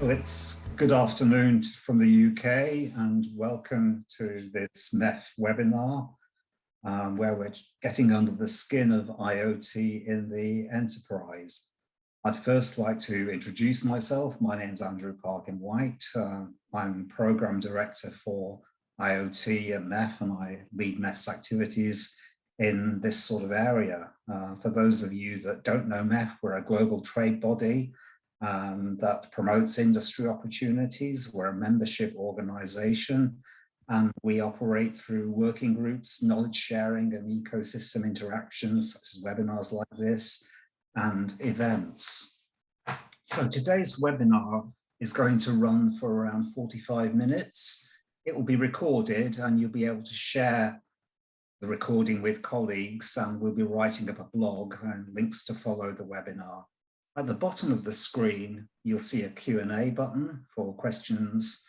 Well, it's good afternoon from the UK and welcome to this MEF webinar where we're getting under the skin of IoT in the enterprise. I'd first like to introduce myself. My name's Andrew Parkin-White. I'm Programme Director for IoT at MEF and I lead MEF's activities in this sort of area. For those of you that don't know MEF, we're a global trade body that promotes industry opportunities. We're a membership organization and we operate through working groups, knowledge sharing and ecosystem interactions such as webinars like this and events. So today's webinar is going to run for around 45 minutes. It will be recorded and you'll be able to share the recording with colleagues, and we'll be writing up a blog and links to follow the webinar. At the bottom of the screen, you'll see a Q&A button for questions.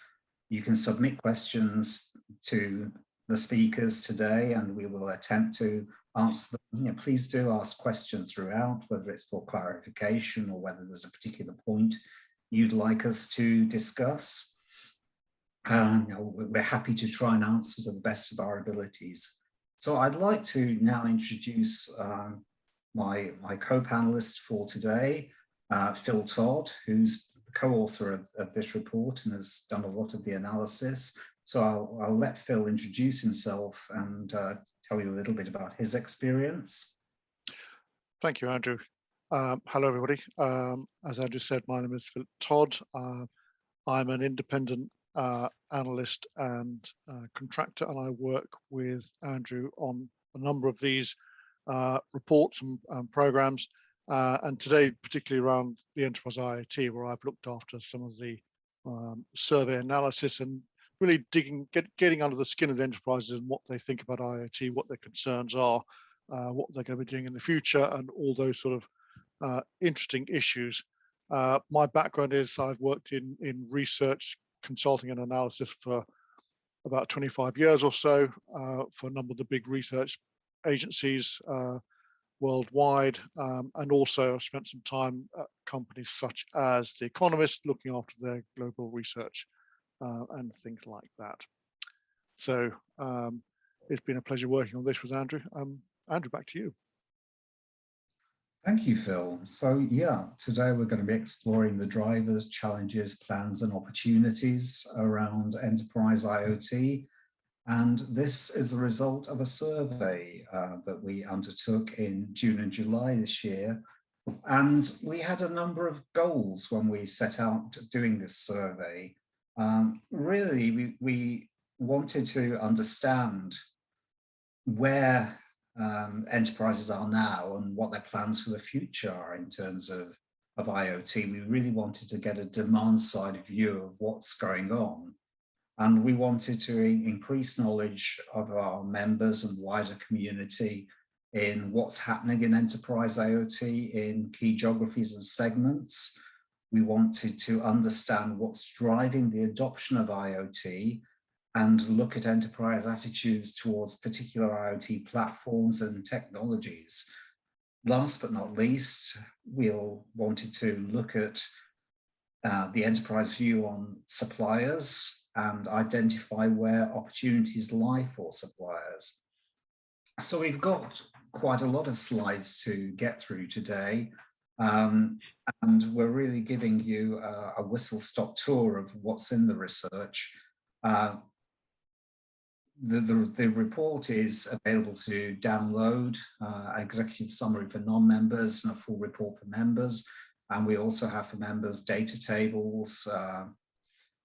You can submit questions to the speakers today and we will attempt to answer them. Please do ask questions throughout, whether it's for clarification or whether there's a particular point you'd like us to discuss. We're happy to try and answer to the best of our abilities. So I'd like to now introduce my co-panelist for today, Phil Todd, who's the co-author of this report and has done a lot of the analysis. So I'll let Phil introduce himself and tell you a little bit about his experience. Thank you, Andrew. Hello, everybody. As Andrew said, my name is Phil Todd. I'm an independent analyst and contractor, and I work with Andrew on a number of these reports and programs. And today, particularly around the Enterprise IoT, where I've looked after some of the survey analysis and really getting under the skin of the enterprises and what they think about IoT, what their concerns are, what they're going to be doing in the future, and all those sort of interesting issues. My background is I've worked in research, consulting and analysis for about 25 years or so for a number of the big research agencies worldwide, and also I've spent some time at companies such as The Economist looking after their global research and things like that. So it's been a pleasure working on this with Andrew. Andrew, back to you. Thank you, Phil. So yeah, today we're going to be exploring the drivers, challenges, plans and opportunities around enterprise IoT. And this is a result of a survey that we undertook in June and July this year. And we had a number of goals when we set out doing this survey. Really, we wanted to understand where enterprises are now and what their plans for the future are in terms of IoT. We really wanted to get a demand side view of what's going on. And we wanted to increase knowledge of our members and wider community in what's happening in enterprise IoT in key geographies and segments. We wanted to understand what's driving the adoption of IoT and look at enterprise attitudes towards particular IoT platforms and technologies. Last but not least, we wanted to look at the enterprise view on suppliers and identify where opportunities lie for suppliers. So we've got quite a lot of slides to get through today, and we're really giving you a whistle-stop tour of what's in the research. The report is available to download, an executive summary for non-members and a full report for members. And we also have for members data tables,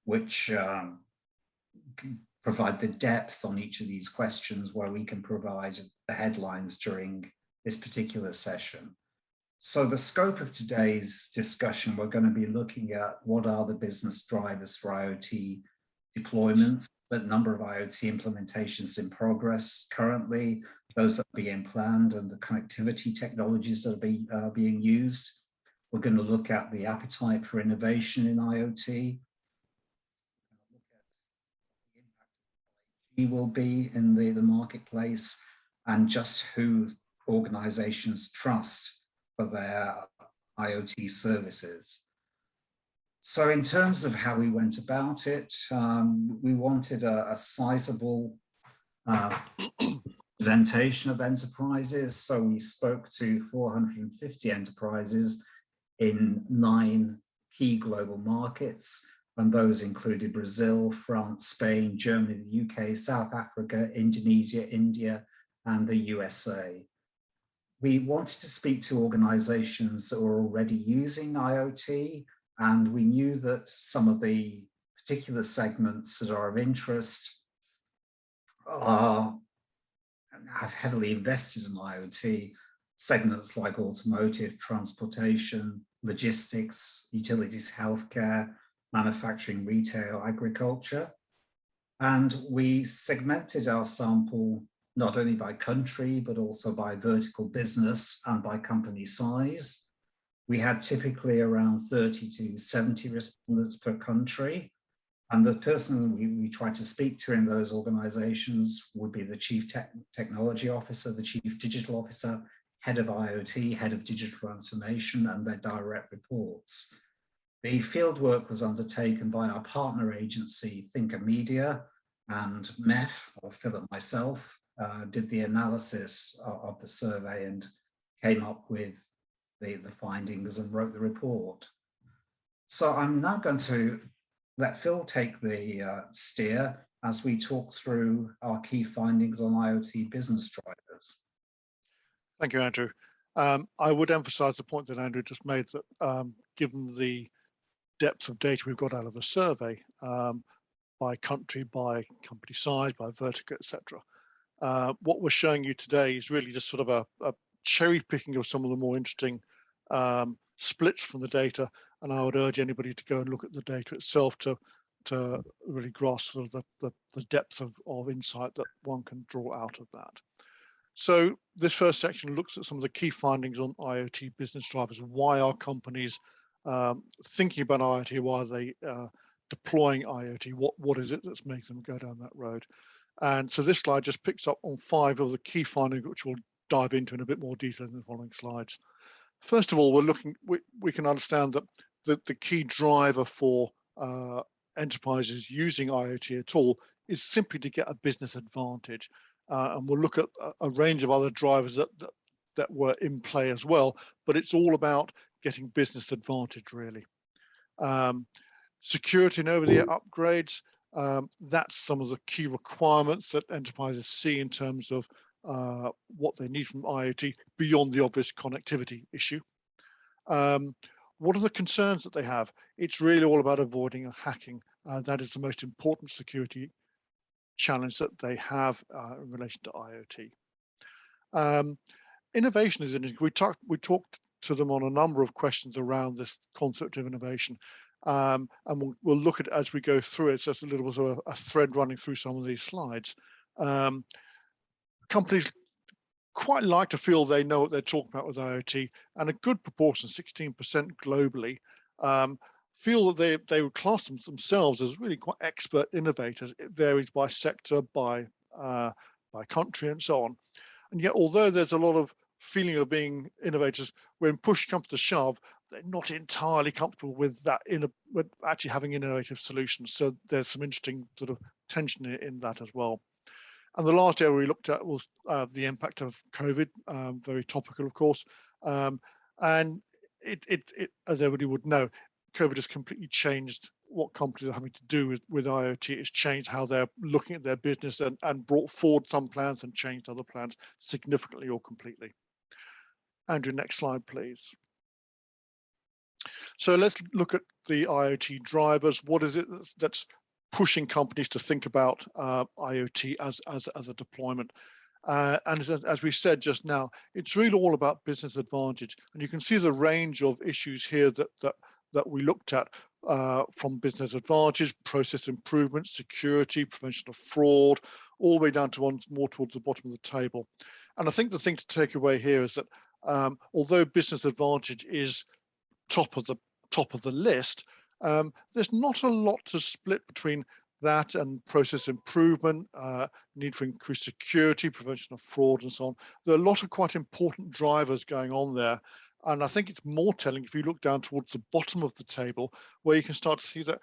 which provide the depth on each of these questions where we can provide the headlines during this particular session. So the scope of today's discussion, we're going to be looking at what are the business drivers for IoT deployments, the number of IoT implementations in progress currently, those that are being planned, and the connectivity technologies that are being used. We're going to look at the appetite for innovation in IoT. Look at the impact 5G will be in the marketplace, and just who organizations trust for their IoT services. So in terms of how we went about it, we wanted a sizable presentation of enterprises. So we spoke to 450 enterprises in 9 key global markets, and those included Brazil, France, Spain, Germany, the UK, South Africa, Indonesia, India, and the USA. We wanted to speak to organizations that were already using IoT, and we knew that some of the particular segments that are of interest have heavily invested in IoT, segments like automotive, transportation, logistics, utilities, healthcare, manufacturing, retail, agriculture. And we segmented our sample not only by country, but also by vertical business and by company size. We had typically around 30 to 70 respondents per country. And the person we tried to speak to in those organizations would be the chief technology officer, the chief digital officer, head of IoT, head of digital transformation, and their direct reports. The fieldwork was undertaken by our partner agency, Thinker Media, and MEF, or Phil and myself, did the analysis of the survey and came up with the findings and wrote the report. So I'm now going to let Phil take the steer as we talk through our key findings on IoT business drivers. Thank you, Andrew. I would emphasize the point that Andrew just made, that given the depth of data we've got out of the survey, by country, by company size, by vertical, etc. What we're showing you today is really just sort of a cherry picking of some of the more interesting splits from the data, and I would urge anybody to go and look at the data itself to really grasp sort of the depth of insight that one can draw out of that. So this first section looks at some of the key findings on IoT business drivers. Why are companies thinking about IoT? Why are they deploying IoT? What is it that's making them go down that road? And so this slide just picks up on 5 of the key findings, which we'll dive into in a bit more detail in the following slides. First of all, we can understand that the key driver for enterprises using IoT at all is simply to get a business advantage. And we'll look at a range of other drivers that were in play as well, but it's all about getting business advantage, really. Security and over-the-air upgrades, that's some of the key requirements that enterprises see in terms of what they need from IoT beyond the obvious connectivity issue. What are the concerns that they have? It's really all about avoiding hacking. That is the most important security challenge that they have in relation to IoT. Innovation is interesting. We talked to them on a number of questions around this concept of innovation. And we'll look at it as we go through it. So it's a little bit of a thread running through some of these slides. Companies quite like to feel they know what they're talking about with IoT, and a good proportion, 16% globally, feel that they would class themselves as really quite expert innovators. It varies by sector, by country, and so on. And yet, although there's a lot of feeling of being innovators, when push comes to shove, they're not entirely comfortable with that, with actually having innovative solutions. So there's some interesting sort of tension in that as well. And the last area we looked at was the impact of COVID, very topical, of course. And it, as everybody would know, COVID has completely changed what companies are having to do with IoT. It's changed how they're looking at their business and brought forward some plans and changed other plans significantly or completely. Andrew, next slide, please. So let's look at the IoT drivers. What is it that's pushing companies to think about IoT as a deployment? And as we said just now, it's really all about business advantage. And you can see the range of issues here that we looked at, from business advantage, process improvement, security, prevention of fraud, all the way down to one more towards the bottom of the table. And I think the thing to take away here is that although business advantage is top of the list, there's not a lot to split between that and process improvement, need for increased security, prevention of fraud, and so on. There are a lot of quite important drivers going on there. And I think it's more telling if you look down towards the bottom of the table, where you can start to see that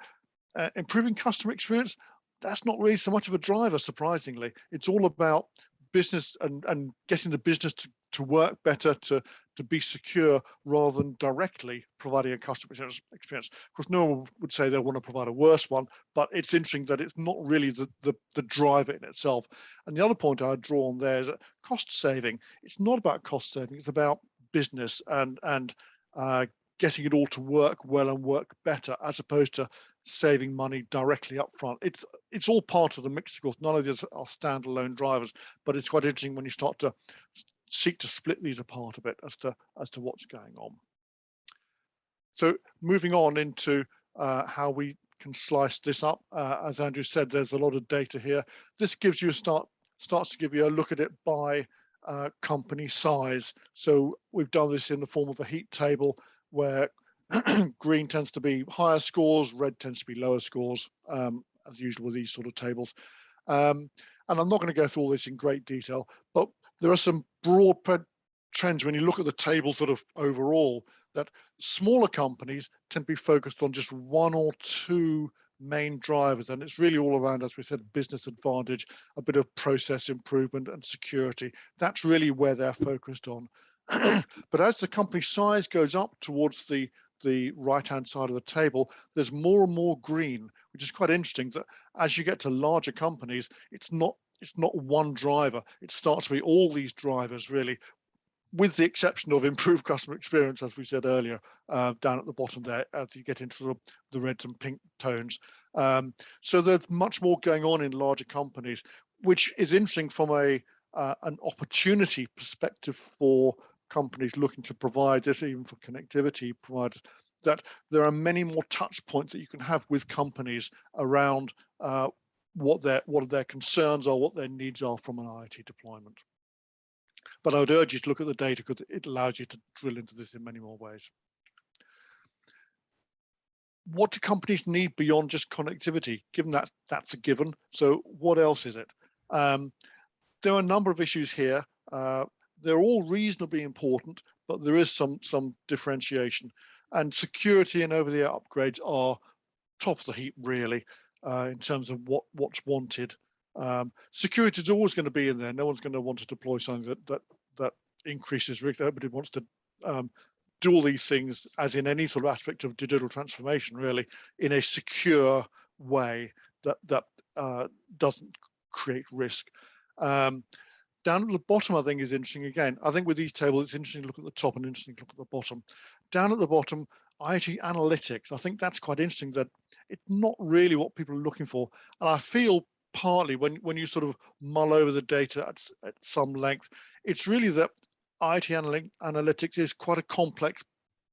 improving customer experience, that's not really so much of a driver, surprisingly. It's all about business and getting the business to work better, to be secure, rather than directly providing a customer experience. Of course, no one would say they want to provide a worse one, but it's interesting that it's not really the driver in itself. And the other point I'd draw on there is that cost saving. It's not about cost saving, it's about business and getting it all to work well and work better, as opposed to saving money directly up front. It's all part of the mix, of course. None of these are standalone drivers, but it's quite interesting when you start to seek to split these apart a bit as to what's going on. So moving on into how we can slice this up. As Andrew said, there's a lot of data here. This gives you starts to give you a look at it by company size. So we've done this in the form of a heat table where green tends to be higher scores, red tends to be lower scores, as usual with these sort of tables. And I'm not going to go through all this in great detail, but there are some broad trends when you look at the table sort of overall, that smaller companies tend to be focused on just one or two main drivers, and it's really all around, as we said, business advantage, a bit of process improvement and security. That's really where they're focused on. But as the company size goes up towards the right-hand side of the table, there's more and more green, which is quite interesting, that as you get to larger companies, it's not one driver. It starts to be all these drivers, really, with the exception of improved customer experience, as we said earlier, down at the bottom there, as you get into the reds and pink tones. So there's much more going on in larger companies, which is interesting from an opportunity perspective for companies looking to provide this, even for connectivity providers, that there are many more touch points that you can have with companies around what their concerns are, what their needs are from an IoT deployment. But I would urge you to look at the data because it allows you to drill into this in many more ways. What do companies need beyond just connectivity, given that that's a given? So what else is it? There are a number of issues here. They're all reasonably important, but there is some differentiation. And security and over-the-air upgrades are top of the heap, really, in terms of what's wanted. Security is always going to be in there. No one's going to want to deploy something that increases risk. Everybody wants to do all these things, as in any sort of aspect of digital transformation, really, in a secure way that doesn't create risk. Down at the bottom, I think, is interesting. Again, I think with these tables, it's interesting to look at the top and interesting to look at the bottom. Down at the bottom, IoT analytics. I think that's quite interesting, that it's not really what people are looking for. And I feel partly when you sort of mull over the data at some length, it's really that IoT analytics is quite a complex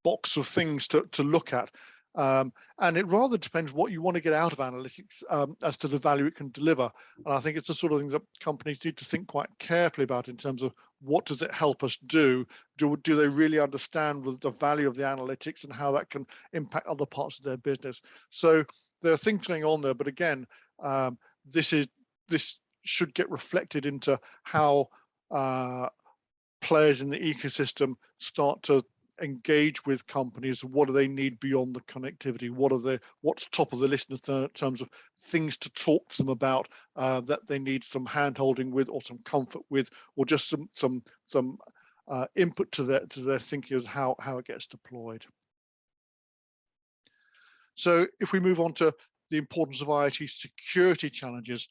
box of things to look at. And it rather depends what you want to get out of analytics as to the value it can deliver. And I think it's the sort of things that companies need to think quite carefully about in terms of what does it help us do? Do they really understand the value of the analytics and how that can impact other parts of their business? So there are things going on there, but again, this should get reflected into how players in the ecosystem start to engage with companies. What do they need beyond the connectivity? What's top of the list in terms of things to talk to them about that they need some hand-holding with, or some comfort with, or just some input to their thinking of how it gets deployed. So if we move on to the importance of IoT security challenges,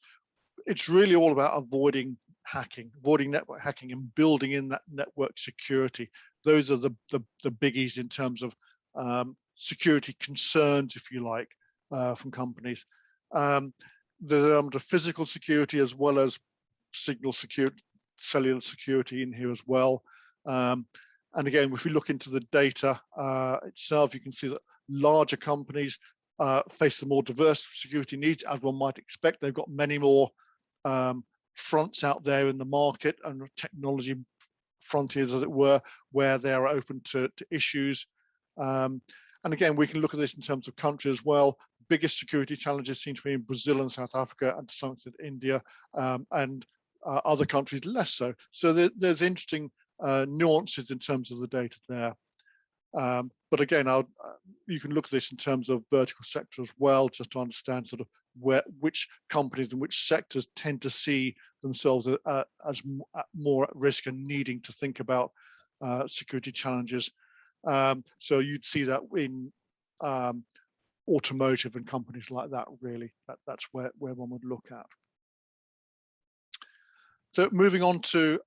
it's really all about avoiding network hacking, and building in that network security. Those are the biggies in terms of security concerns, if you like, from companies. There's an element of physical security as well as signal security, cellular security in here as well. And again, if we look into the data itself, you can see that larger companies face the more diverse security needs, as one might expect. They've got many more fronts out there in the market and technology frontiers, as it were, where they are open to issues. And again, we can look at this in terms of country as well. Biggest security challenges seem to be in Brazil and South Africa, and to some extent India, and other countries less so. So there's interesting nuances in terms of the data there. But again, you can look at this in terms of vertical sector as well, just to understand sort of which companies and which sectors tend to see themselves as more at risk and needing to think about security challenges. So you'd see that in automotive and companies like that, really. That's where one would look at. So moving on to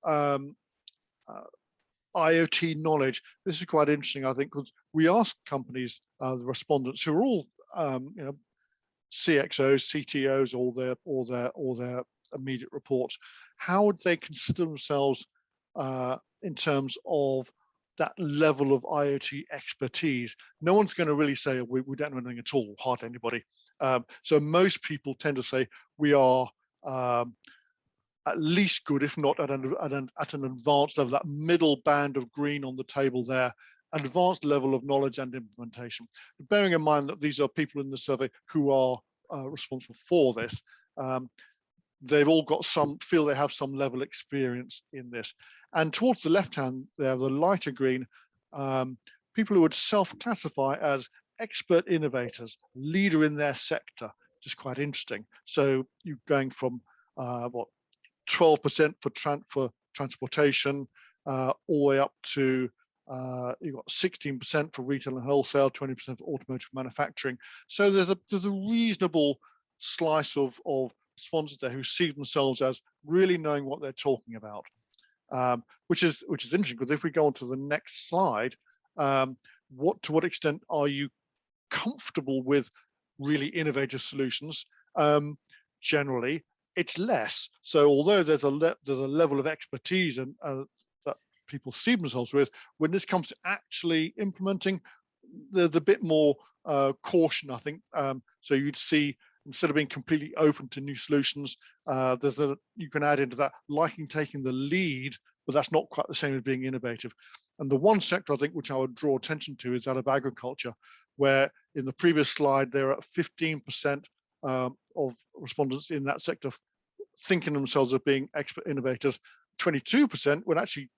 IoT knowledge. This is quite interesting, I think, because we asked companies, the respondents, who are all CXOs, CTOs, or their immediate reports, how would they consider themselves in terms of that level of IoT expertise? No one's going to really say we don't know anything at all, hardly anybody. So most people tend to say we are at least good, if not at an advanced level, that middle band of green on the table there, an advanced level of knowledge and implementation. Bearing in mind that these are people in the survey who are responsible for this, they've all got feel they have some level of experience in this. And towards the left hand there, the lighter green, people who would self-classify as expert innovators, leader in their sector, which is quite interesting. So you're going from 12% for transportation, all the way up to you've got 16% for retail and wholesale, 20% for automotive manufacturing. So there's a reasonable slice of sponsors there who see themselves as really knowing what they're talking about, which is interesting, because if we go on to the next slide, to what extent are you comfortable with really innovative solutions? Generally, it's less. So although there's a level of expertise and that people see themselves with, when this comes to actually implementing, there's a bit more caution, I think. So you'd see, instead of being completely open to new solutions, you can add into that liking taking the lead, but that's not quite the same as being innovative. And the one sector I think which I would draw attention to is that of agriculture, where in the previous slide there are 15% of respondents in that sector thinking themselves as being expert innovators. 22% would actually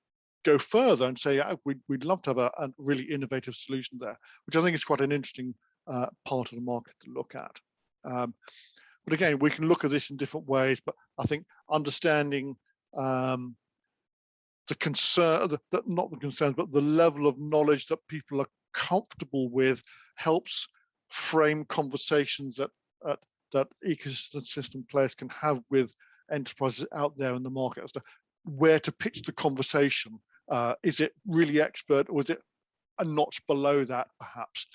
go further and say, we'd love to have a really innovative solution there, which I think is quite an interesting part of the market to look at. But again, we can look at this in different ways, but I think understanding the concern, not the concerns, but the level of knowledge that people are comfortable with helps frame conversations that ecosystem players can have with enterprises out there in the market as to where to pitch the conversation. Is it really expert, or is it a notch below that, perhaps?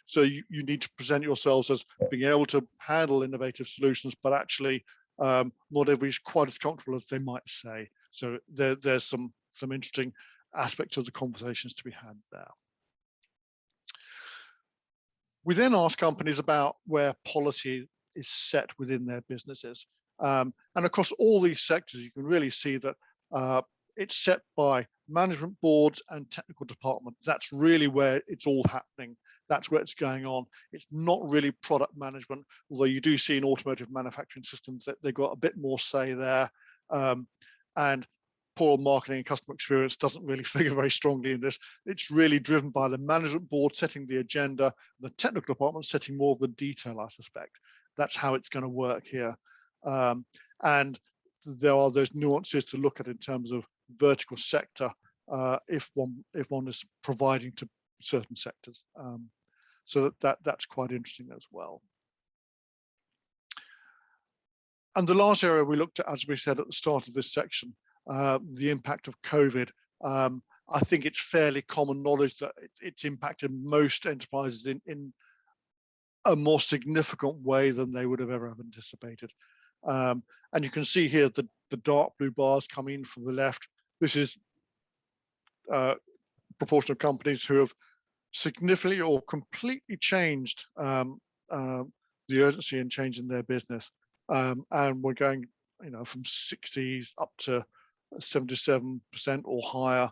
So you need to present yourselves as being able to handle innovative solutions, but actually not everybody's quite as comfortable as they might say. So there's some interesting aspects of the conversations to be had there. We then ask companies about where policy is set within their businesses. And across all these sectors, you can really see that it's set by management boards and technical departments. That's really where it's all happening. That's where it's going on. It's not really product management, although you do see in automotive manufacturing systems that they've got a bit more say there. And poor marketing and customer experience doesn't really figure very strongly in this. It's really driven by the management board setting the agenda, the technical department setting more of the detail, I suspect. That's how it's going to work here. And there are those nuances to look at in terms of vertical sector if one is providing to certain sectors. So that's quite interesting as well. And the last area we looked at, as we said at the start of this section, the impact of COVID. I think it's fairly common knowledge that it's impacted most enterprises in a more significant way than they would have ever anticipated. And you can see here the dark blue bars coming in from the left. This is proportion of companies who have significantly or completely changed the urgency and change in their business. And we're going, from 60s up to 77% or higher,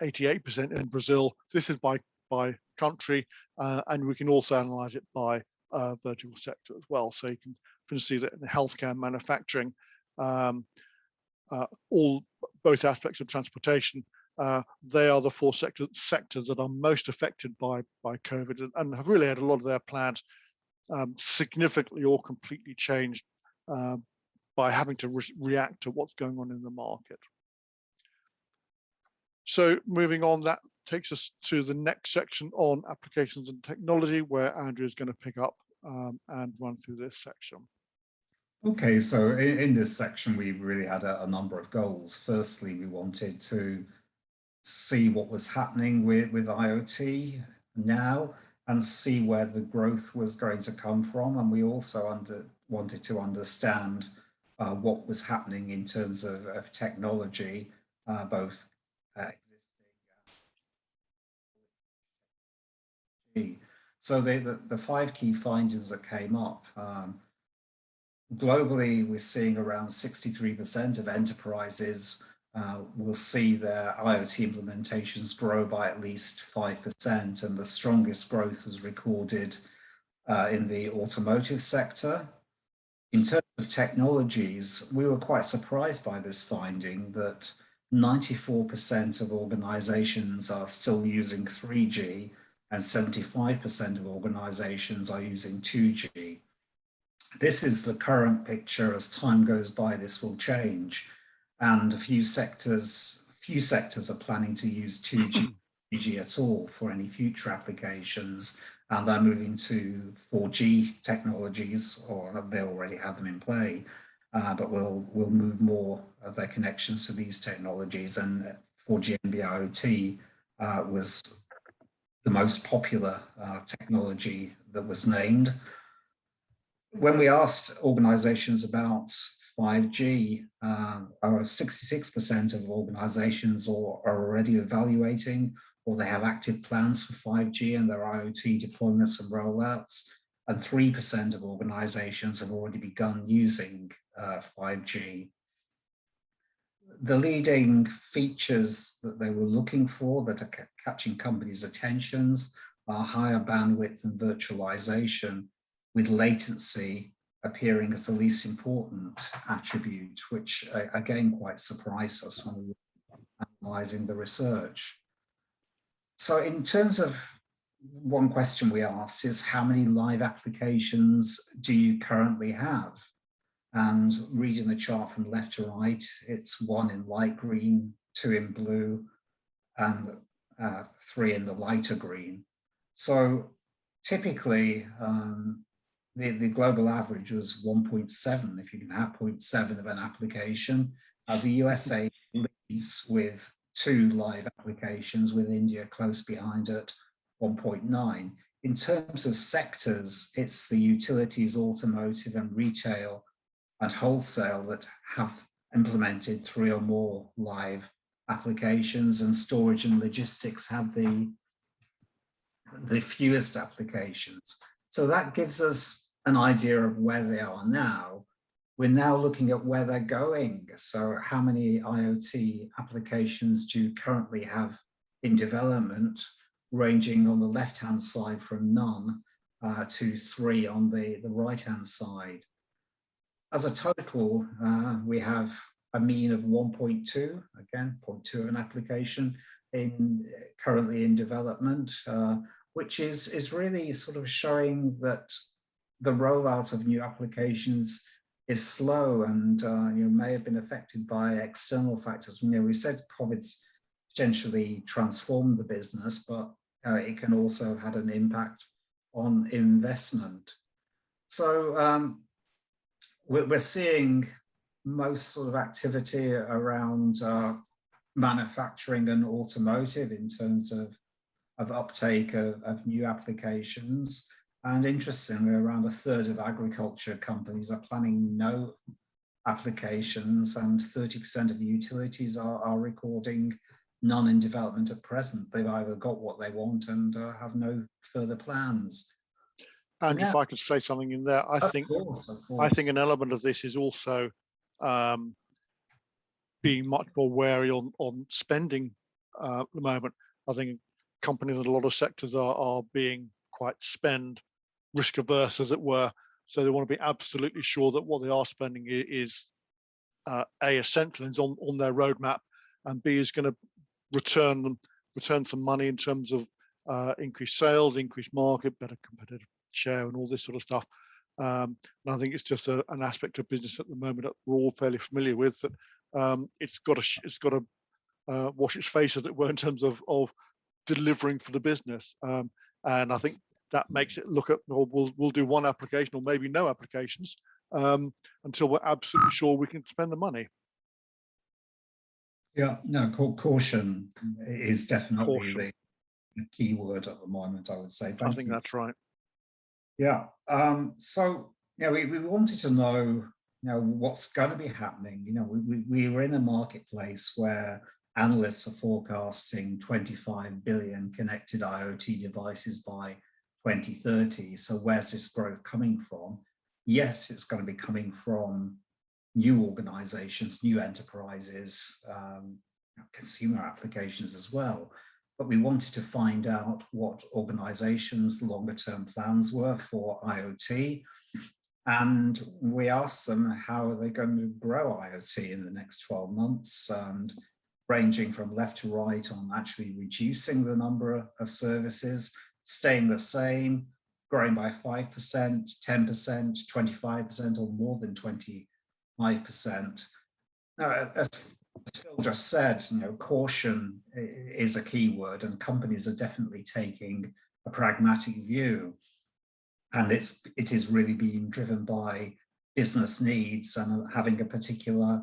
88% in Brazil. This is by country, and we can also analyze it by vertical sector as well. So you can see that in healthcare and manufacturing, both aspects of transportation, They are the four sectors that are most affected by COVID and have really had a lot of their plans significantly or completely changed by having to react to what's going on in the market. So moving on, that takes us to the next section on applications and technology, where Andrew is going to pick up and run through this section. Okay, so in this section, we really had a number of goals. Firstly, we wanted to see what was happening with IoT now and see where the growth was going to come from. And we also wanted to understand what was happening in terms of technology, both existing. So the five key findings that came up, globally, we're seeing around 63% of enterprises will see their IoT implementations grow by at least 5%, and the strongest growth was recorded in the automotive sector. In terms of technologies, we were quite surprised by this finding that 94% of organizations are still using 3G and 75% of organizations are using 2G. This is the current picture. As time goes by, this will change. And a few sectors are planning to use 2G, 3G at all for any future applications. And they're moving to 4G technologies, or they already have them in play, but will move more of their connections to these technologies. And 4G NB-IoT was the most popular technology that was named. When we asked organizations about 5G, 66% of organizations are already evaluating, or they have active plans for 5G and their IoT deployments and rollouts, and 3% of organizations have already begun using 5G. The leading features that they were looking for that are catching companies' attentions are higher bandwidth and virtualization, with latency appearing as the least important attribute, which again quite surprised us when we were analyzing the research. So in terms of one question we asked is, how many live applications do you currently have? And reading the chart from left to right, it's 1 in light green, 2 in blue, and 3 in the lighter green. So typically, the global average was 1.7, if you can have 0.7 of an application. The USA leads with 2 live applications, with India close behind at 1.9. In terms of sectors, it's the utilities, automotive and retail and wholesale that have implemented 3 or more live applications, and storage and logistics have the fewest applications. So that gives us an idea of where they are now. We're now looking at where they're going. So how many IoT applications do you currently have in development, ranging on the left-hand side from none to 3 on the right-hand side. As a total, we have a mean of 1.2, again, 0.2 of an application currently in development, which is really sort of showing that the rollout of new applications is slow and may have been affected by external factors. We said COVID's potentially transformed the business, but it can also have had an impact on investment. So we're seeing most sort of activity around manufacturing and automotive in terms of uptake of new applications. And interestingly, around 1/3 of agriculture companies are planning no applications, and 30% of utilities are recording none in development at present. They've either got what they want and have no further plans. And if I could say something in there, I think an element of this is also being much more wary on spending at the moment. I think companies in a lot of sectors are being quite spend risk averse, as it were. So they want to be absolutely sure that what they are spending is A, essential and is on their roadmap, and B, is going to return some money in terms of increased sales, increased market, better competitive share, and all this sort of stuff. And I think it's just an aspect of business at the moment that we're all fairly familiar with. That it's got to wash its face, as it were, in terms of delivering for the business. And I think that makes it look at, well, we'll do one application or maybe no applications until we're absolutely sure we can spend the money. Yeah, no, caution is definitely the key word at the moment, I would say. I think that's right. Yeah. So, we wanted to know, what's going to be happening. We were in a marketplace where analysts are forecasting 25 billion connected IoT devices by 2030. So where's this growth coming from? Yes, it's going to be coming from new organizations, new enterprises, consumer applications as well. But we wanted to find out what organizations' longer term plans were for IoT. And we asked them how are they going to grow IoT in the next 12 months, and ranging from left to right on actually reducing the number of services, staying the same, growing by 5%, 10%, 25%, or more than 25%. Now, as Phil just said, caution is a key word, and companies are definitely taking a pragmatic view. And it is really being driven by business needs and having a particular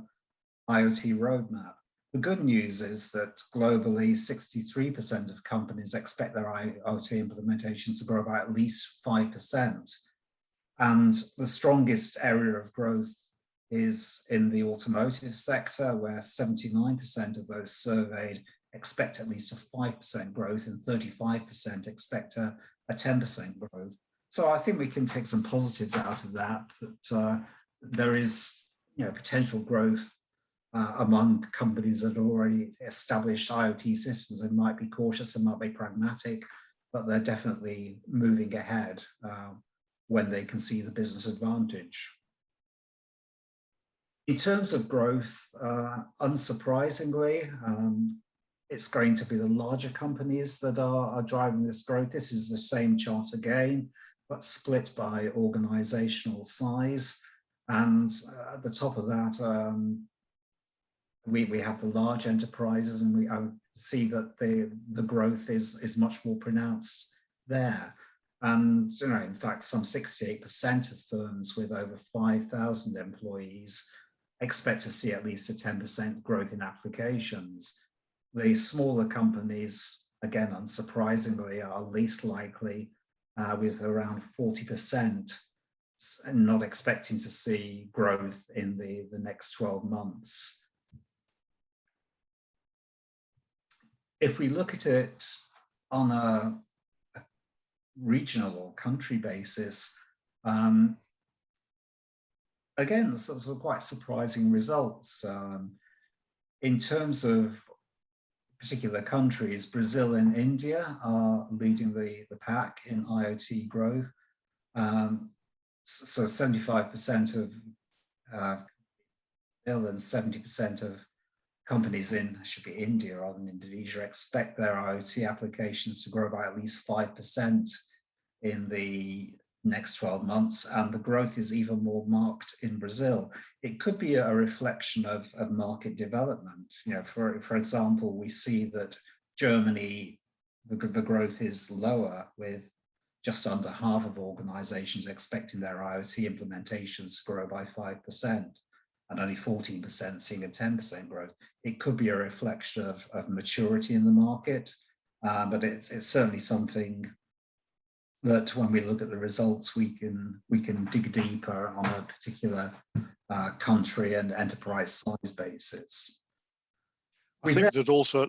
IoT roadmap. The good news is that globally, 63% of companies expect their IoT implementations to grow by at least 5%. And the strongest area of growth is in the automotive sector, where 79% of those surveyed expect at least a 5% growth and 35% expect a 10% growth. So I think we can take some positives out of that there is potential growth among companies that are already established IoT systems and might be cautious and might be pragmatic, but they're definitely moving ahead when they can see the business advantage. In terms of growth, unsurprisingly, it's going to be the larger companies that are driving this growth. This is the same chart again, but split by organizational size. And at the top of that, we have the large enterprises, and I would see that the growth is much more pronounced there. And in fact, some 68% of firms with over 5,000 employees expect to see at least a 10% growth in applications. The smaller companies, again, unsurprisingly, are least likely, with around 40% not expecting to see growth in the next 12 months. If we look at it on a regional or country basis, again, sort of quite surprising results. In terms of particular countries, Brazil and India are leading the pack in IoT growth. So 75% of Brazil and 70% of companies should be India rather than Indonesia, expect their IoT applications to grow by at least 5% in the next 12 months, and the growth is even more marked in Brazil. It could be a reflection of market development. For example, we see that Germany, the growth is lower, with just under half of organizations expecting their IoT implementations to grow by 5%, and only 14% seeing a 10% growth. It could be a reflection of maturity in the market, but it's certainly something that when we look at the results, we can dig deeper on a particular country and enterprise size basis. I think that also,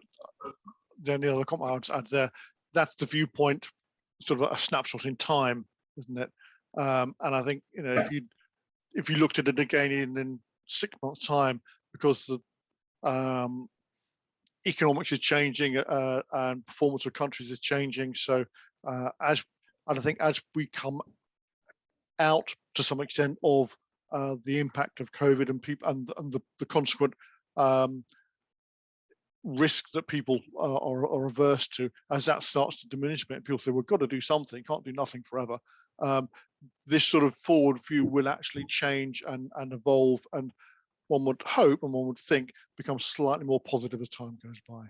the only other comment I would add there, that's the viewpoint, sort of a snapshot in time, isn't it? And I think if you looked at it again in 6 months' time, because the economics is changing and performance of countries is changing, so I think as we come out to some extent of the impact of COVID and people and the consequent risk that people are averse to, as that starts to diminish a bit, people say, we've got to do something, can't do nothing forever. This sort of forward view will actually change and evolve, and one would hope and one would think become slightly more positive as time goes by.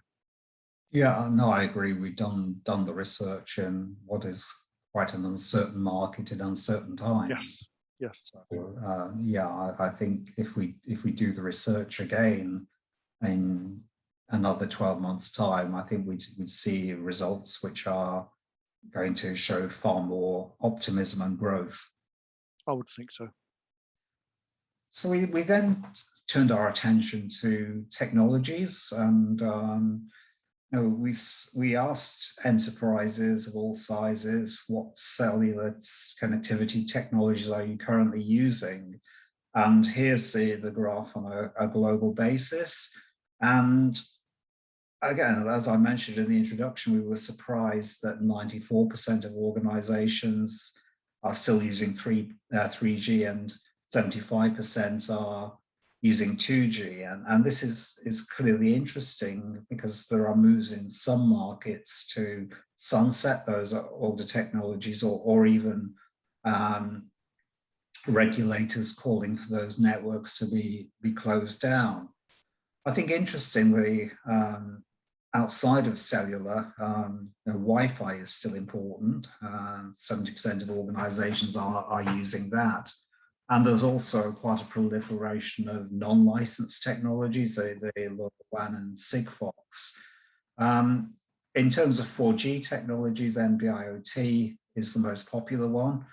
Yeah, no, I agree. We've done the research in what is quite an uncertain market in uncertain times. Yes, yes. So yeah, I think if we do the research again in another 12 months' time, I think we'd see results which are going to show far more optimism and growth. I would think so. So we then turned our attention to technologies, and we asked enterprises of all sizes, what cellular connectivity technologies are you currently using? And here's the graph on a global basis. And again, as I mentioned in the introduction, we were surprised that 94% of organizations are still using 3G and 75% are using 2G. And this is clearly interesting because there are moves in some markets to sunset those older technologies, or even regulators calling for those networks to be closed down. I think interestingly, outside of cellular, Wi-Fi is still important. 70% of organizations are using that. And there's also quite a proliferation of non-licensed technologies, the LoRaWAN and Sigfox. In terms of 4G technologies, NB-IoT is the most popular one,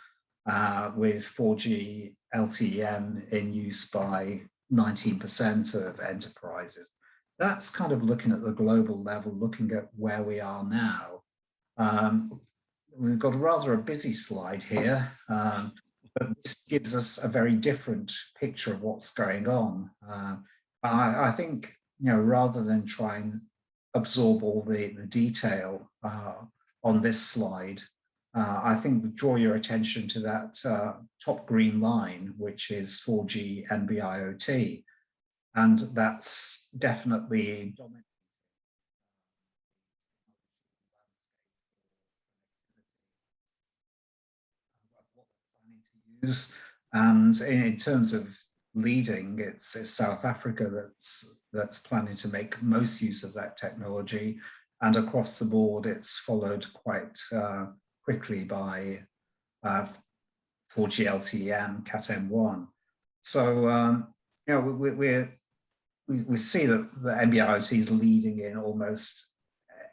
with 4G LTE-M in use by 19% of enterprises. That's kind of looking at the global level, looking at where we are now. We've got rather a busy slide here, but this gives us a very different picture of what's going on. I think, rather than try and absorb all the detail on this slide, I think we draw your attention to that top green line, which is 4G NB-IoT. And that's definitely dominating what we're planning to use. And in terms of leading, it's South Africa that's planning to make most use of that technology. And across the board, it's followed quite quickly by 4G LTE-M, Cat-M1. So we see that the NB-IoT is leading in almost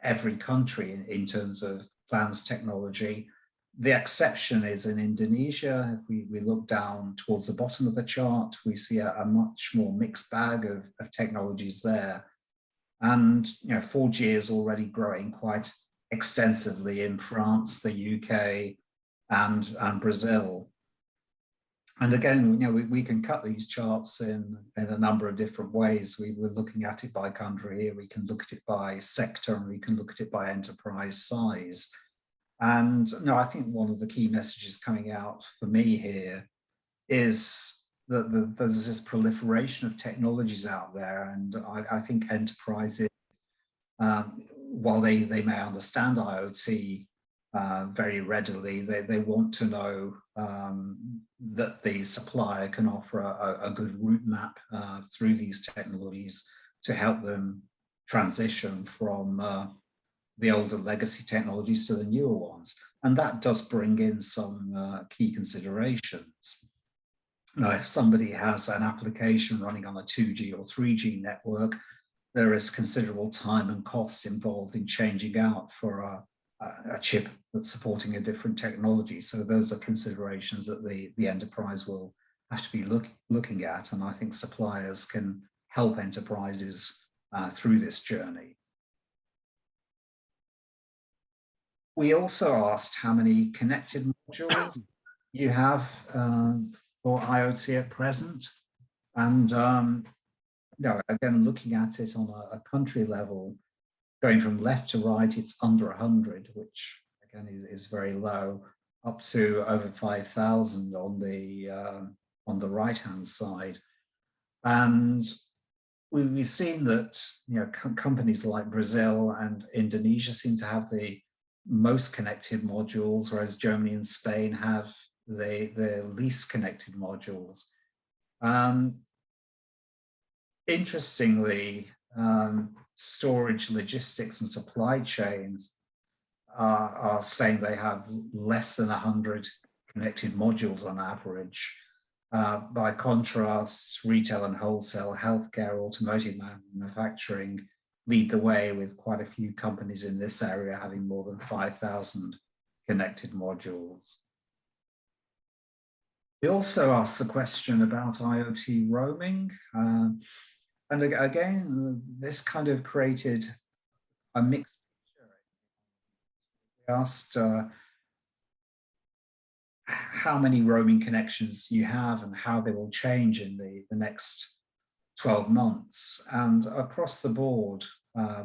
every country in terms of plans technology. The exception is in Indonesia. If we look down towards the bottom of the chart, we see a much more mixed bag of technologies there. And 4G is already growing quite extensively in France, the UK, and Brazil. And again, we can cut these charts in a number of different ways. We're looking at it by country here. We can look at it by sector, and we can look at it by enterprise size. And I think one of the key messages coming out for me here is that there's this proliferation of technologies out there. And I think enterprises, while they may understand IoT very readily, they want to know that the supplier can offer a good route map through these technologies to help them transition from the older legacy technologies to the newer ones. And that does bring in some key considerations. If somebody has an application running on a 2G or 3G network, there is considerable time and cost involved in changing out for a chip that's supporting a different technology. So those are considerations that the enterprise will have to be looking at. And I think suppliers can help enterprises through this journey. We also asked how many connected modules you have for IoT at present. And again, looking at it on a country level, going from left to right, it's under 100, which again is very low, up to over 5,000 on the right-hand side. And we've seen that companies like Brazil and Indonesia seem to have the most connected modules, whereas Germany and Spain have the least connected modules. Interestingly, storage, logistics, and supply chains are saying they have less than 100 connected modules on average. By contrast, retail and wholesale, healthcare, automotive manufacturing lead the way, with quite a few companies in this area having more than 5,000 connected modules. We also asked the question about IoT roaming. And again, this kind of created a mixed picture. We asked how many roaming connections you have and how they will change in the next 12 months. And across the board,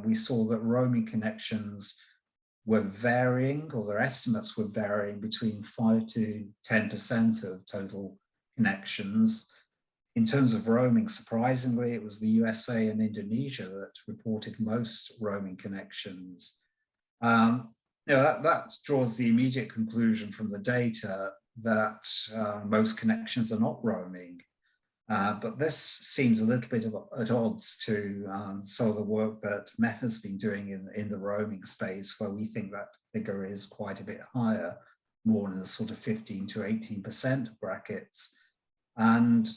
we saw that roaming connections were varying, or their estimates were varying between 5 to 10% of total connections. In terms of roaming, surprisingly, it was the USA and Indonesia that reported most roaming connections. That draws the immediate conclusion from the data that most connections are not roaming. But this seems a little bit at odds to some of the work that MEF has been doing in the roaming space, where we think that figure is quite a bit higher, more in the sort of 15 to 18% brackets. And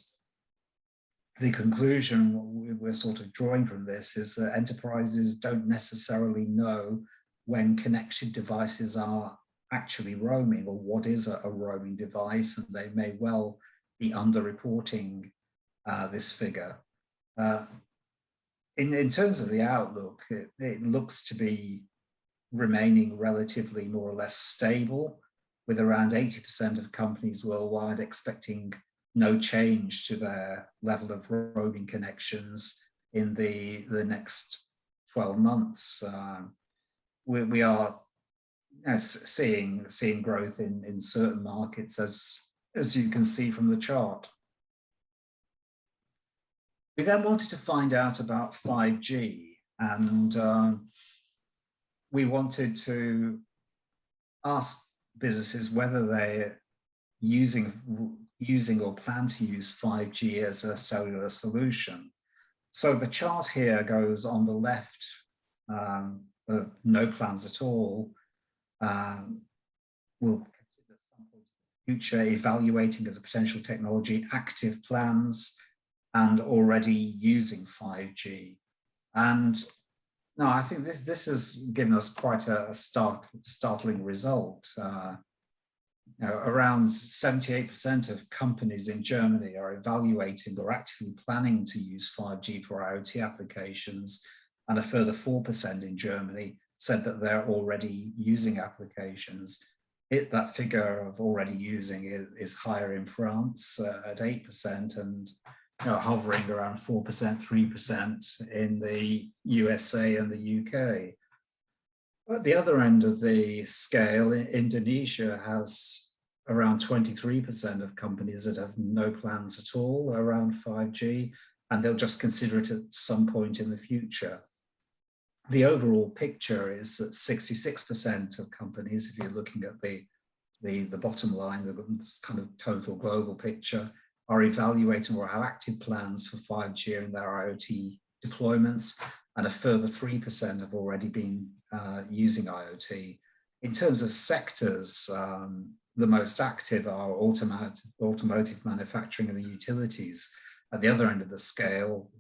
the conclusion we're sort of drawing from this is that enterprises don't necessarily know when connected devices are actually roaming, or what is a roaming device, and they may well be underreporting this figure. In terms of the outlook, it looks to be remaining relatively more or less stable, with around 80% of companies worldwide expecting no change to their level of roaming connections in the next 12 months. We are seeing growth in certain markets, as you can see from the chart. We then wanted to find out about 5G, and we wanted to ask businesses whether they're using or plan to use 5G as a cellular solution. So the chart here goes on the left, no plans at all. We'll consider some point in the future, evaluating as a potential technology, active plans, and already using 5G. And no, I think this has given us quite a startling result. Around 78% of companies in Germany are evaluating or actively planning to use 5G for IoT applications, and a further 4% in Germany said that they're already using applications. That figure of already using is higher in France at 8%, and hovering around 4%, 3% in the USA and the UK. At the other end of the scale, Indonesia has around 23% of companies that have no plans at all around 5G, and they'll just consider it at some point in the future. The overall picture is that 66% of companies, if you're looking at the bottom line, the kind of total global picture, are evaluating or have active plans for 5G in their IoT deployments, and a further 3% have already been using IoT. In terms of sectors, the most active are automotive manufacturing and the utilities. At the other end of the scale,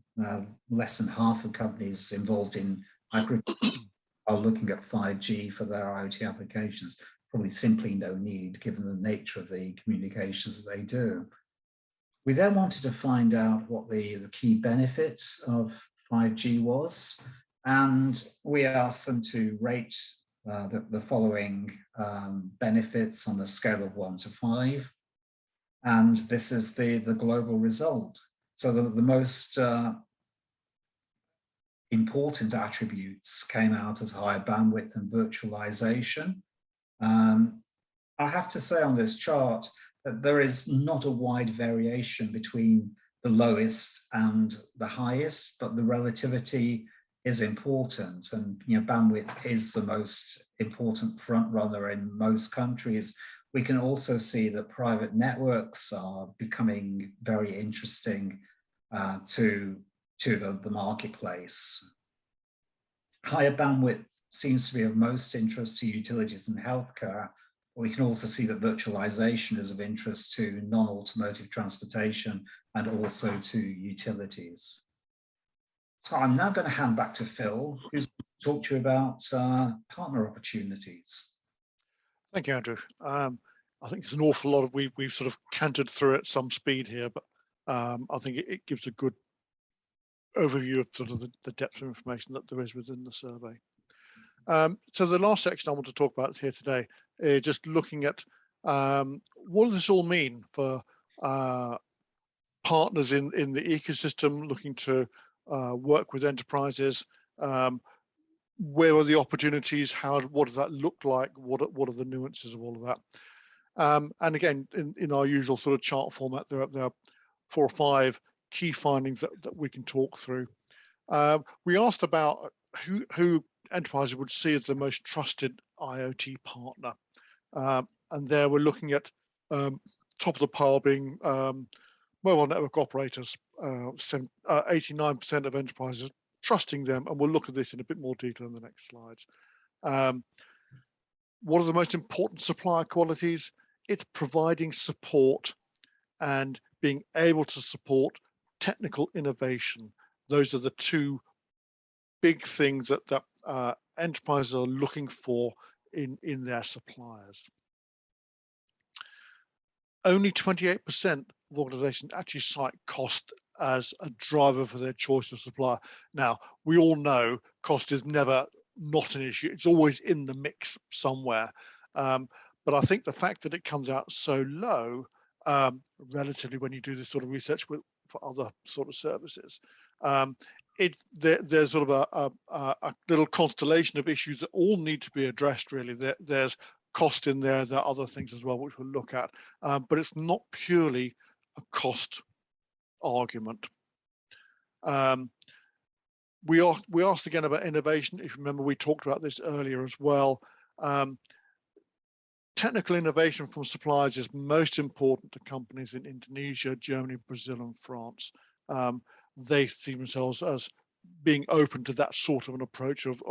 less than half of companies involved in agriculture are looking at 5G for their IoT applications. Probably simply no need, given the nature of the communications they do. We then wanted to find out what the key benefit of 5G was, and we asked them to rate the following benefits on a scale of 1 to 5. And this is the global result. So the most important attributes came out as higher bandwidth and virtualization. I have to say on this chart that there is not a wide variation between the lowest and the highest, but the relativity is important. And bandwidth is the most important front runner in most countries. We can also see that private networks are becoming very interesting to the marketplace. Higher bandwidth seems to be of most interest to utilities and healthcare. We can also see that virtualization is of interest to non-automotive transportation and also to utilities. So I'm now going to hand back to Phil, who's going to talk to you about partner opportunities. Thank you, Andrew. I think it's an awful lot of, we've sort of cantered through at some speed here, but I think it gives a good overview of sort of the depth of information that there is within the survey. So the last section I want to talk about here today is just looking at what does this all mean for partners in the ecosystem looking to work with enterprises. Where are the opportunities? What does that look like? What are the nuances of all of that? And again, in our usual sort of chart format, there are 4 or 5 key findings that we can talk through. We asked about who enterprises would see as the most trusted IoT partner. And there we're looking at top of the pile being mobile network operators. 89% of enterprises trusting them, and we'll look at this in a bit more detail in the next slides. What are the most important supplier qualities? It's providing support and being able to support technical innovation. Those are the 2 big things that enterprises are looking for in their suppliers. Only 28% of organizations actually cite cost as a driver for their choice of supplier. Now, we all know cost is never not an issue. It's always in the mix somewhere. But I think the fact that it comes out so low, relatively when you do this sort of research for other sort of services, there's sort of a little constellation of issues that all need to be addressed, really. There's cost in there. There are other things as well which we'll look at, but it's not purely a cost argument. We asked again about innovation. If you remember, we talked about this earlier as well. Technical innovation from suppliers is most important to companies in Indonesia, Germany, Brazil, and France. They see themselves as being open to that sort of an approach of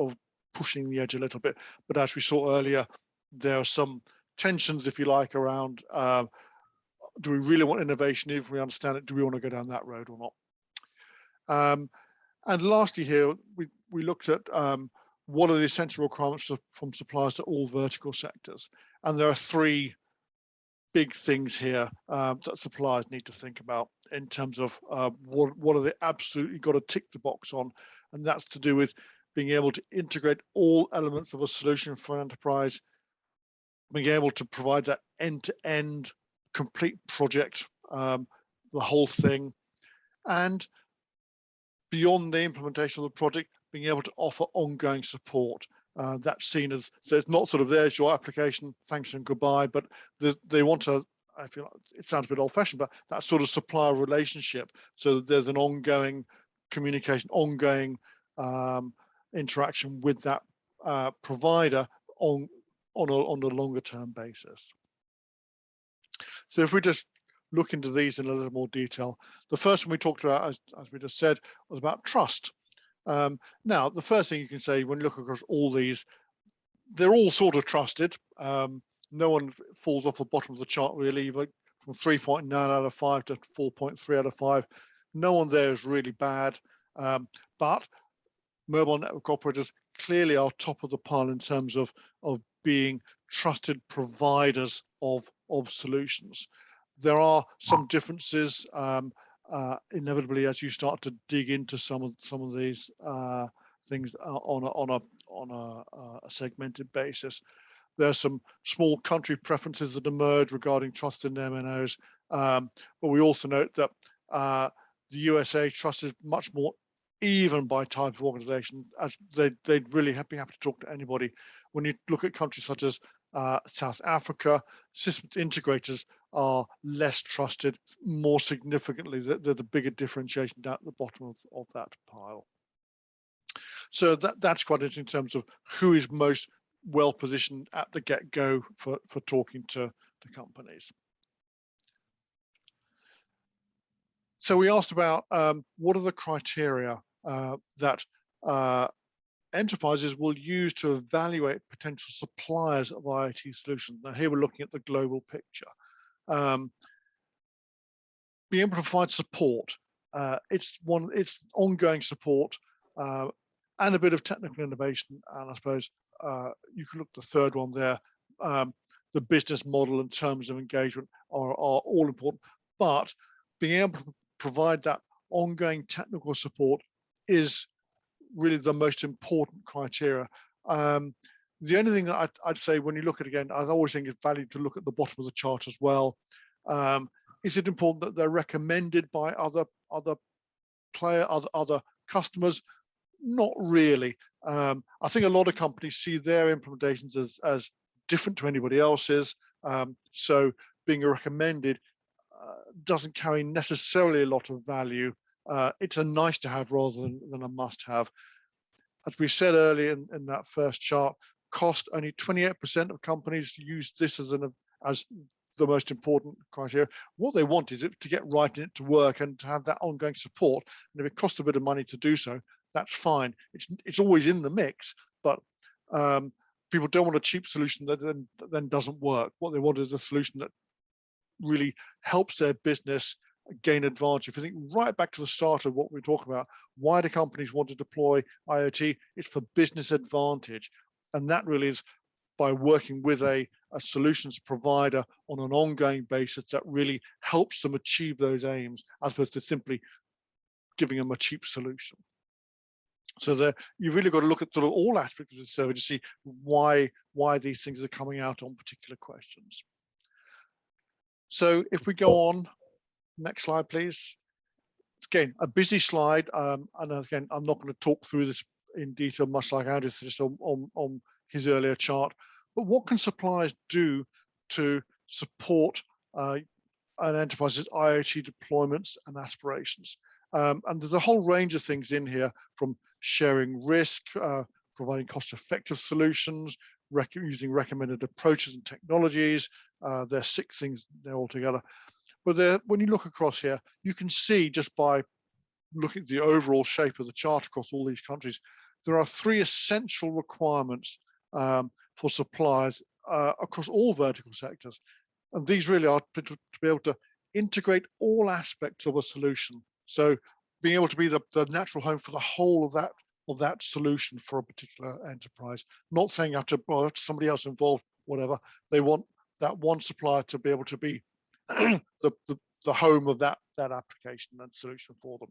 pushing the edge a little bit. But as we saw earlier, there are some tensions, if you like, around do we really want innovation? If we understand it, do we want to go down that road or not? And lastly here, we looked at what are the essential requirements from suppliers to all vertical sectors. And there are 3 big things here that suppliers need to think about in terms of what are they absolutely got to tick the box on. And that's to do with being able to integrate all elements of a solution for enterprise, being able to provide that end-to-end complete project, the whole thing, and beyond the implementation of the project, being able to offer ongoing support. That's seen as, so it's not sort of there's your application, thanks and goodbye, but they want to, I feel like it sounds a bit old-fashioned, but that sort of supplier relationship, so that there's an ongoing communication, ongoing interaction with that provider on a longer term basis. So if we just look into these in a little more detail, the first one we talked about, as we just said, was about trust. Now, the first thing you can say when you look across all these, they're all sort of trusted. No one falls off the bottom of the chart really, but from 3.9 out of 5 to 4.3 out of 5. No one there is really bad, but mobile network operators clearly are top of the pile in terms of being trusted providers of solutions. There are some differences inevitably as you start to dig into some of these things on a segmented basis. There's some small country preferences that emerge regarding trust in MNOs, but we also note that the USA trust is much more even by type of organization, as they'd really be happy to talk to anybody. When you look at countries such as South Africa, systems integrators are less trusted. More significantly, they're the bigger differentiation down at the bottom of that pile. So that's quite interesting in terms of who is most well positioned at the get-go for talking to companies. So we asked about what are the criteria that enterprises will use to evaluate potential suppliers of IoT solutions. Now here we're looking at the global picture. Being able to provide support, it's ongoing support and a bit of technical innovation. And I suppose you can look at the third one there. The business model and terms of engagement are all important, but being able to provide that ongoing technical support is really the most important criteria. The only thing that I'd say when you look at, again, I always think it's valued to look at the bottom of the chart as well. Is it important that they're recommended by other customers? Not really. I think a lot of companies see their implementations as different to anybody else's. So being recommended doesn't carry necessarily a lot of value. It's a nice to have rather than a must have. As we said earlier in that first chart, cost, only 28% of companies use this as the most important criteria. What they want is to get right in it to work and to have that ongoing support. And if it costs a bit of money to do so, that's fine. It's always in the mix, but people don't want a cheap solution that then doesn't work. What they want is a solution that really helps their business gain advantage. If you think right back to the start of what we're talking about, why do companies want to deploy IoT? It's for business advantage. And that really is by working with a solutions provider on an ongoing basis that really helps them achieve those aims, as opposed to simply giving them a cheap solution. So you've really got to look at sort of all aspects of the survey to see why these things are coming out on particular questions. So if we go on, next slide, please. Again, a busy slide, and again, I'm not going to talk through this in detail, much like Andrew did just on his earlier chart. But what can suppliers do to support an enterprise's IoT deployments and aspirations? And there's a whole range of things in here, from sharing risk, providing cost-effective solutions, using recommended approaches and technologies. There's 6 things there altogether. But when you look across here, you can see just by looking at the overall shape of the chart across all these countries, there are 3 essential requirements for suppliers across all vertical sectors. And these really are to be able to integrate all aspects of a solution. So being able to be the natural home for the whole of that solution for a particular enterprise, not saying you have to somebody else involved, whatever. They want that one supplier to be able to be the home of that application and solution for them.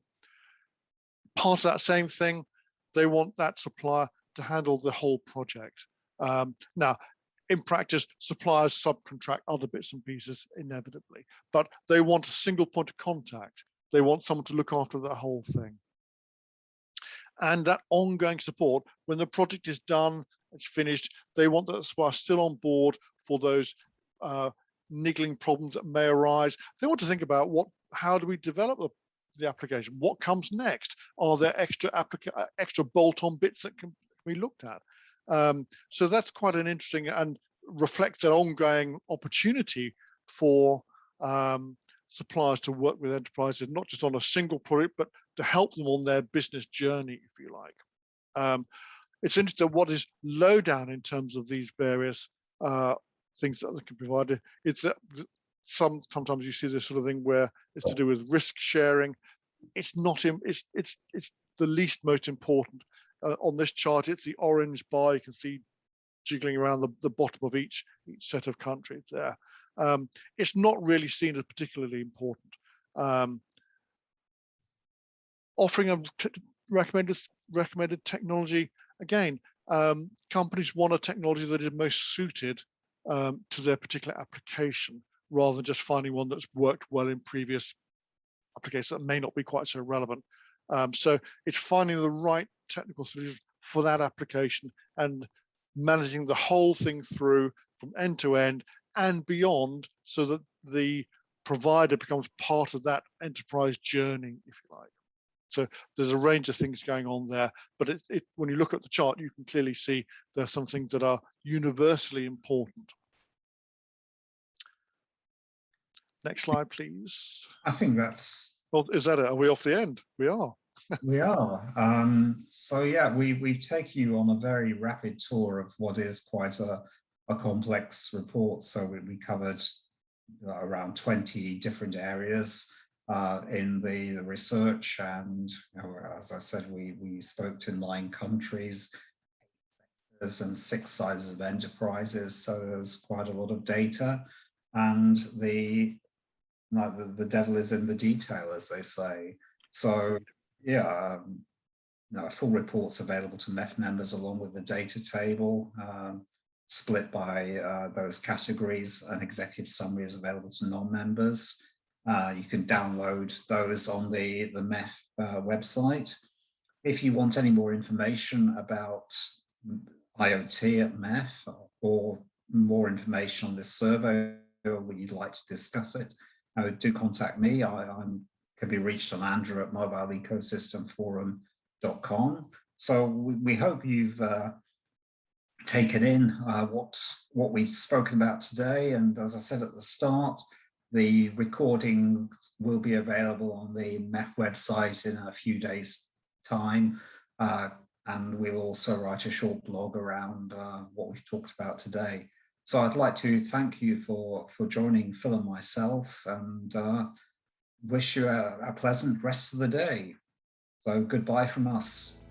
Part of that same thing, they want that supplier to handle the whole project. Now, in practice, suppliers subcontract other bits and pieces inevitably, but they want a single point of contact. They want someone to look after the whole thing. And that ongoing support, when the project is done, it's finished, they want that supplier still on board for those niggling problems that may arise. They want to think about how do we develop the application? What comes next? Are there extra bolt-on bits that can be looked at? So that's quite an interesting and reflects an ongoing opportunity for suppliers to work with enterprises, not just on a single product, but to help them on their business journey, if you like. It's interesting what is low down in terms of these various things that they can provide. It's that sometimes you see this sort of thing where it's to do with risk sharing. It's not it's the least most important. On this chart, it's the orange bar you can see jiggling around the bottom of each set of countries there. It's not really seen as particularly important. Offering a recommended technology, again, companies want a technology that is most suited to their particular application, rather than just finding one that's worked well in previous applications that may not be quite so relevant. So it's finding the right technical solution for that application and managing the whole thing through from end to end and beyond, so that the provider becomes part of that enterprise journey, if you like. So there's a range of things going on there, but when you look at the chart, you can clearly see there are some things that are universally important. Next slide, please. I think that's... Well, is that it? Are we off the end? We are. We are. So yeah, we've taken you on a very rapid tour of what is quite a complex report. So we covered around 20 different areas in the research, and as I said, we spoke to 9 countries and 6 sizes of enterprises. So there's quite a lot of data, and the devil is in the detail, as they say. So yeah, full reports available to MEF members along with the data table, split by those categories. An executive summary is available to non-members. You can download those on the MEF website. If you want any more information about IoT at MEF, or more information on this survey, or would you like to discuss it, do contact me. I can be reached on Andrew at mobileecosystemforum.com. So we hope you've taken in what we've spoken about today. And as I said at the start, the recording will be available on the MEF website in a few days' time. And we'll also write a short blog around what we've talked about today. So I'd like to thank you for joining Phil and myself, and wish you a pleasant rest of the day. So goodbye from us.